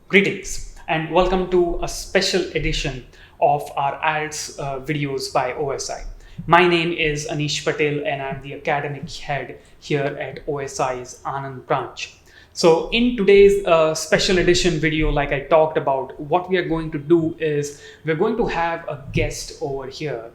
Greetings and welcome to a special edition of our Ielts videos by OSI. My name is Anish Patel and I'm the academic head here at OSI's Anand branch. So in today's special edition video, like I talked about, what we are going to do is we're going to have a guest over here.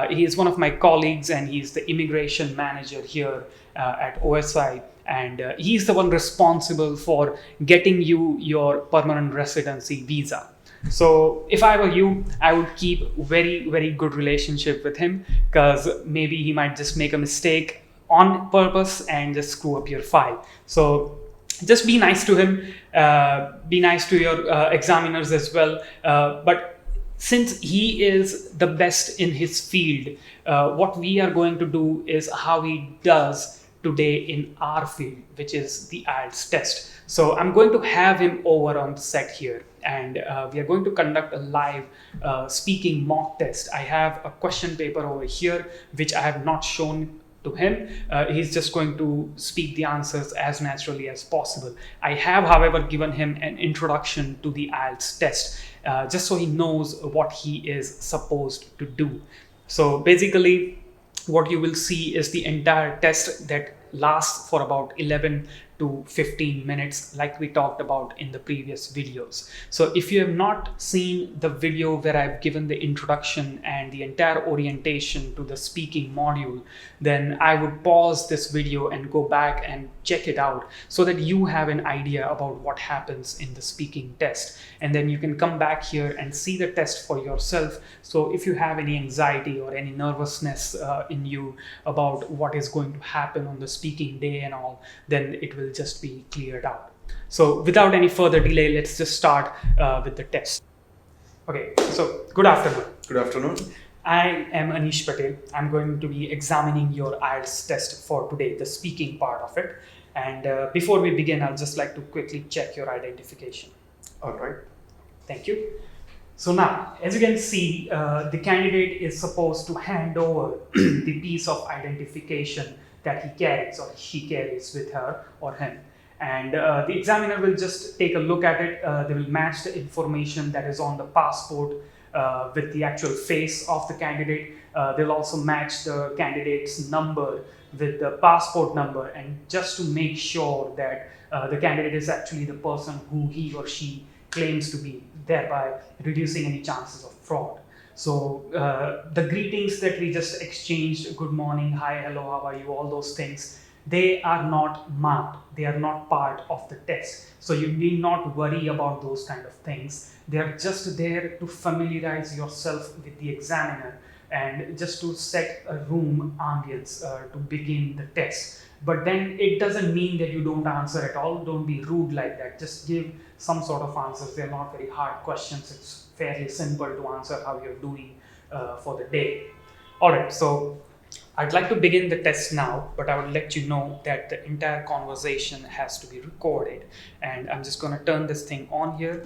He is one of my colleagues and he's the immigration manager here at OSI, and he's the one responsible for getting you your permanent residency visa. So if I were you, I would keep very good relationship with him, because maybe he might just make a mistake on purpose and just screw up your file. So just be nice to him, be nice to your examiners as well, but since he is the best in his field, what we are going to do is how he does today in our field, which is the IELTS test. So I'm going to have him over on the set here, and we are going to conduct a live speaking mock test. I have a question paper over here, which I have not shown to him. He's just going to speak the answers as naturally as possible. I have, however, given him an introduction to the IELTS test, just so he knows what he is supposed to do. So basically, what you will see is the entire test that lasts for about 11 to 15 minutes, like we talked about in the previous videos. So if you have not seen the video where I've given the introduction and the entire orientation to the speaking module, then I would pause this video and go back and check it out so that you have an idea about what happens in the speaking test. And then you can come back here and see the test for yourself. So if you have any anxiety or any nervousness in you about what is going to happen on the speaking day and all, then it will just be cleared out. So without any further delay, let's just start with the test. Okay, so good afternoon. Good afternoon. I am Anish Patel. I'm going to be examining your IELTS test for today, the speaking part of it. And before we begin, I'll just like to quickly check your identification. All right. Thank you. So now, as you can see, the candidate is supposed to hand over the piece of identification that he carries or she carries with her or him. And the examiner will just take a look at it. They will match the information that is on the passport with the actual face of the candidate. They'll also match the candidate's number with the passport number, and just to make sure that the candidate is actually the person who he or she claims to be, thereby reducing any chances of fraud. So the greetings that we just exchanged, good morning, hi, hello, how are you, all those things, they are not marked. They are not part of the test. So you need not worry about those kind of things. They are just there to familiarize yourself with the examiner and just to set a room ambience to begin the test. But then it doesn't mean that you don't answer at all. Don't be rude like that. Just give some sort of answers. They're not very hard questions. It's fairly simple to answer how you're doing for the day. All right, so I'd like to begin the test now, but I will let you know that the entire conversation has to be recorded. And I'm just going to turn this thing on here.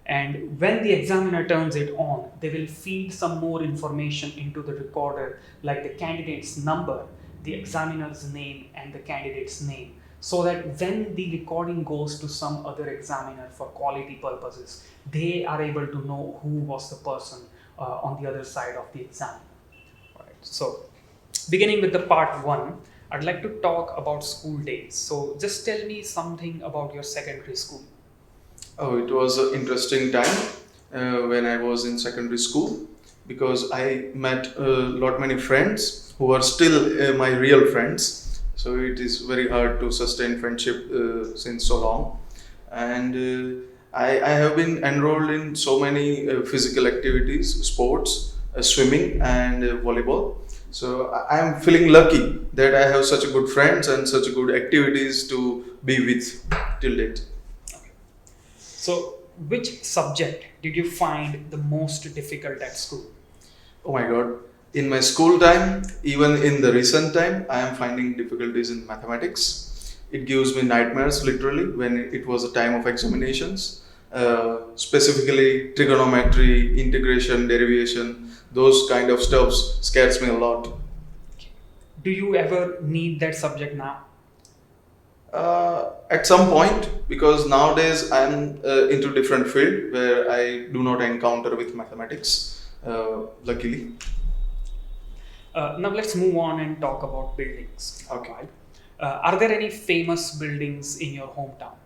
And when the examiner turns it on, they will feed some more information into the recorder, like the candidate's number, the examiner's name, and the candidate's name, so that when the recording goes to some other examiner for quality purposes, they are able to know who was the person on the other side of the exam. All right. So beginning with the part one, I'd like to talk about school days. So just tell me something about your secondary school. Oh, it was an interesting time when I was in secondary school, because I met many friends who are still my real friends. So it is very hard to sustain friendship since so long. And I have been enrolled in so many physical activities, sports, swimming and volleyball. So I am feeling lucky that I have such a good friends and such good activities to be with till date. So which subject did you find the most difficult at school? Oh my God. In my school time, even in the recent time, I am finding difficulties in mathematics. It gives me nightmares literally when it was a time of examinations. Specifically trigonometry, integration, derivation, those kind of stuffs scares me a lot. Do you ever need that subject now? At some point, because nowadays I'm into different field where I do not encounter with mathematics. Luckily. Now let's move on and talk about buildings. Okay. Right? Are there any famous buildings in your hometown?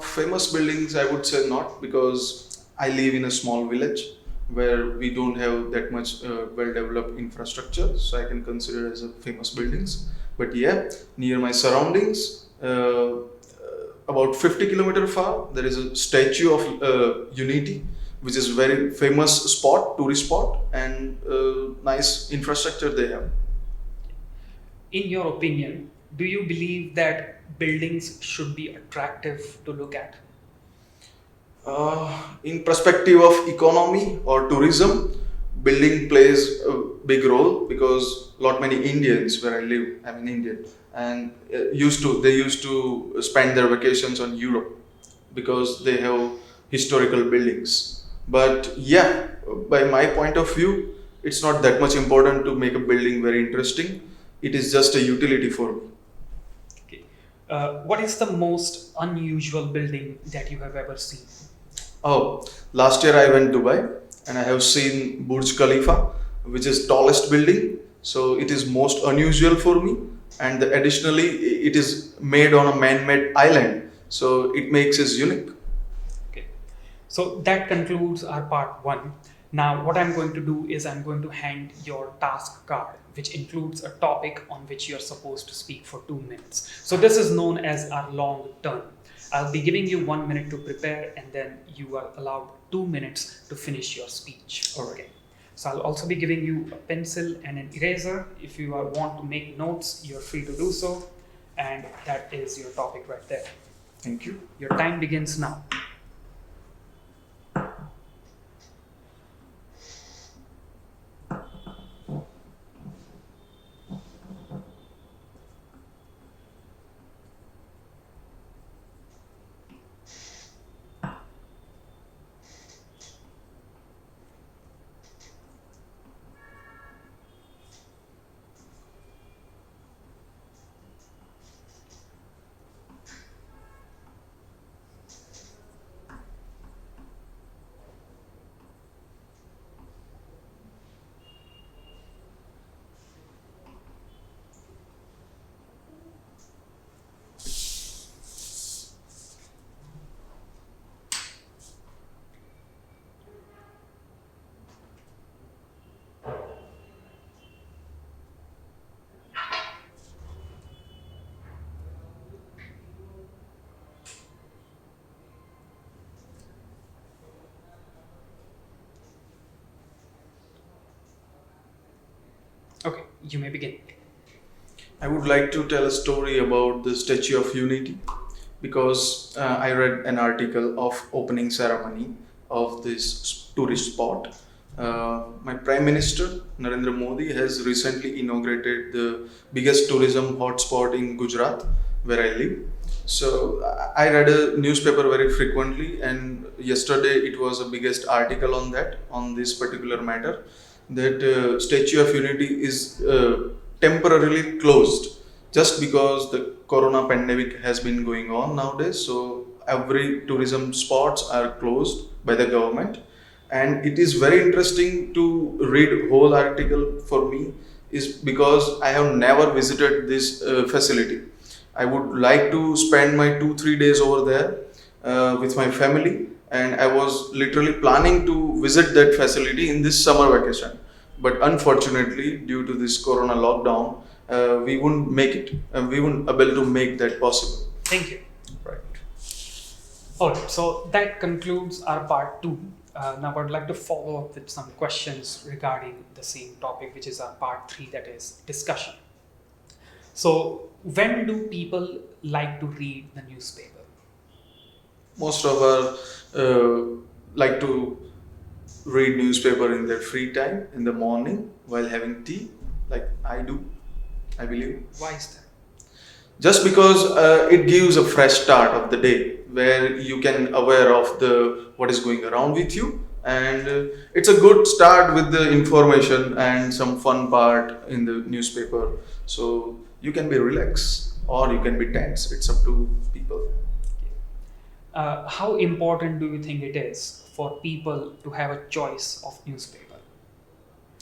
Famous buildings, I would say not, because I live in a small village where we don't have that much well-developed infrastructure, so I can consider as a famous buildings. But yeah, near my surroundings, about 50 kilometer far, there is a statue of Unity, which is very famous spot, tourist spot, and nice infrastructure they have. In your opinion, do you believe that buildings should be attractive to look at? In perspective of economy or tourism, building plays a big role because lot many Indians where I live, I'm an Indian, and used to spend their vacations on Europe because they have historical buildings. But yeah, by my point of view, it's not that much important to make a building very interesting. It is just a utility for me. Okay. What is the most unusual building that you have ever seen? Oh, last year I went Dubai and I have seen Burj Khalifa, which is tallest building. So it is most unusual for me, and additionally, it is made on a man-made island. So it makes it unique. Okay. So that concludes our part one. Now, what I'm going to do is I'm going to hand your task card, which includes a topic on which you're supposed to speak for 2 minutes. So this is known as our long turn. I'll be giving you 1 minute to prepare, and then you are allowed 2 minutes to finish your speech. Okay. So I'll also be giving you a pencil and an eraser. If you want to make notes, you're free to do so. And that is your topic right there. Thank you. Your time begins now. Okay, you may begin. I would like to tell a story about the Statue of Unity because I read an article of opening ceremony of this tourist spot. My Prime Minister Narendra Modi has recently inaugurated the biggest tourism hotspot in Gujarat, where I live. So I read a newspaper very frequently, and yesterday it was a biggest article on this particular matter that Statue of Unity is temporarily closed just because the corona pandemic has been going on nowadays. So every tourism spots are closed by the government, and it is very interesting to read whole article for me is because I have never visited this facility. I would like to spend my 2 3 days over there with my family, and I was literally planning to visit that facility in this summer vacation. But unfortunately, due to this corona lockdown, we wouldn't make it. We wouldn't able to make that possible. Thank you. Right. Alright, so that concludes our part two. Now I'd like to follow up with some questions regarding the same topic, which is our part three, that is discussion. So, when do people like to read the newspaper? Most of us like to read newspaper in their free time in the morning while having tea, like I do, I believe. Why is that? Just because it gives a fresh start of the day where you can aware of the what is going around with you, and it's a good start with the information and some fun part in the newspaper. So you can be relaxed or you can be tense. It's up to people. How important do you think it is for people to have a choice of newspaper?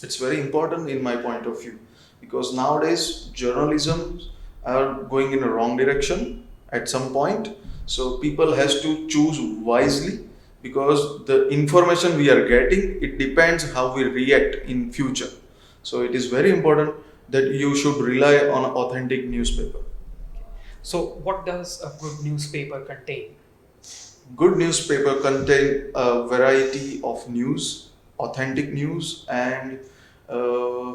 It's very important in my point of view, because nowadays journalism are going in a wrong direction at some point. So people has to choose wisely, because the information we are getting, it depends how we react in future. So it is very important that you should rely on authentic newspaper. So, what does a good newspaper contain? Good newspaper contain a variety of news, authentic news, and uh,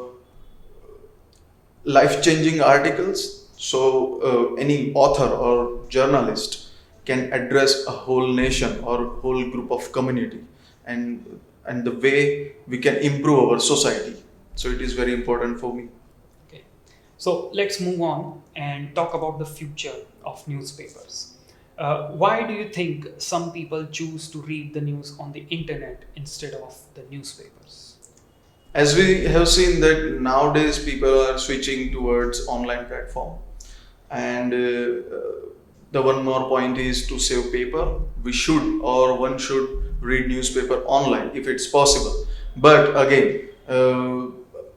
life-changing articles. So any author or journalist can address a whole nation or whole group of community, and the way we can improve our society. So it is very important for me. Okay. So let's move on and talk about the future of newspapers. Why do you think some people choose to read the news on the internet instead of the newspapers? As we have seen that nowadays people are switching towards online platform, and the one more point is to save paper. We should, or one should, read newspaper online if it's possible. But again,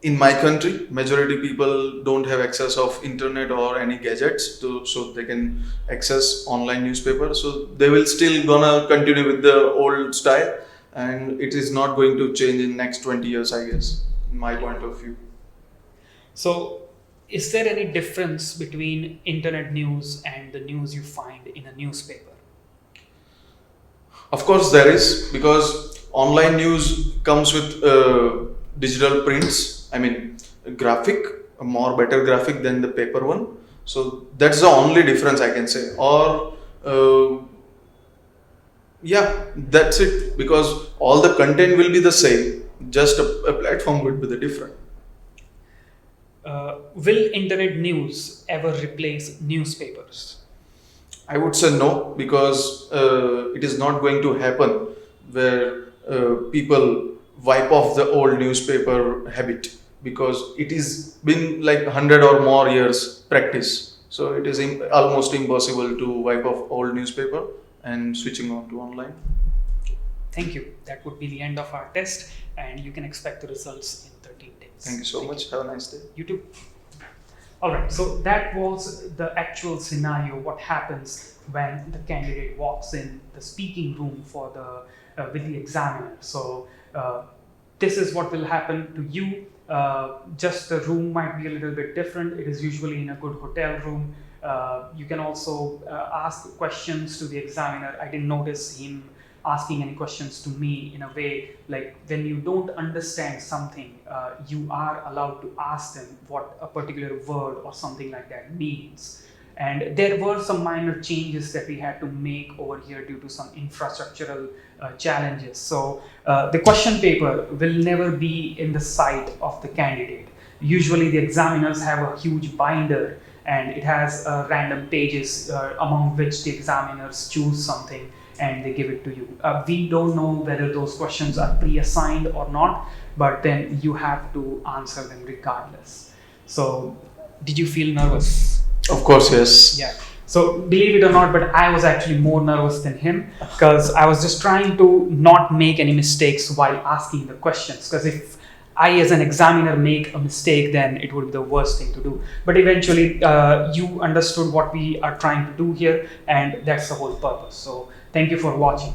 in my country, majority people don't have access of internet or any gadgets so they can access online newspaper. So they will still gonna continue with the old style, and it is not going to change in next 20 years, I guess, in my point of view. So, is there any difference between internet news and the news you find in a newspaper? Of course, there is, because online news comes with digital prints. I mean, graphic, a more better graphic than the paper one. So that's the only difference I can say. Or yeah, that's it. Because all the content will be the same. Just a platform would be the different. Will internet news ever replace newspapers? I would say no, because it is not going to happen where people wipe off the old newspaper habit, because it is been like 100 or more years practice. So it is almost impossible to wipe off old newspaper and switching on to online. Thank you. That would be the end of our test, and you can expect the results in 13 days. Thank you so much. Have a nice day. You too. All right, so that was the actual scenario. What happens when the candidate walks in the speaking room for the with the examiner? So this is what will happen to you. Just the room might be a little bit different. It is usually in a good hotel room. You can also ask questions to the examiner. I didn't notice him asking any questions to me in a way like when you don't understand something, you are allowed to ask them what a particular word or something like that means. And there were some minor changes that we had to make over here due to some infrastructural challenges. So the question paper will never be in the sight of the candidate. Usually the examiners have a huge binder and it has random pages among which the examiners choose something and they give it to you. We don't know whether those questions are pre-assigned or not, but then you have to answer them regardless. So, did you feel nervous? Of course, yes. Yeah. So, believe it or not, but I was actually more nervous than him because I was just trying to not make any mistakes while asking the questions. Because if I, as an examiner, make a mistake, then it would be the worst thing to do. But eventually, you understood what we are trying to do here, and that's the whole purpose. So, thank you for watching.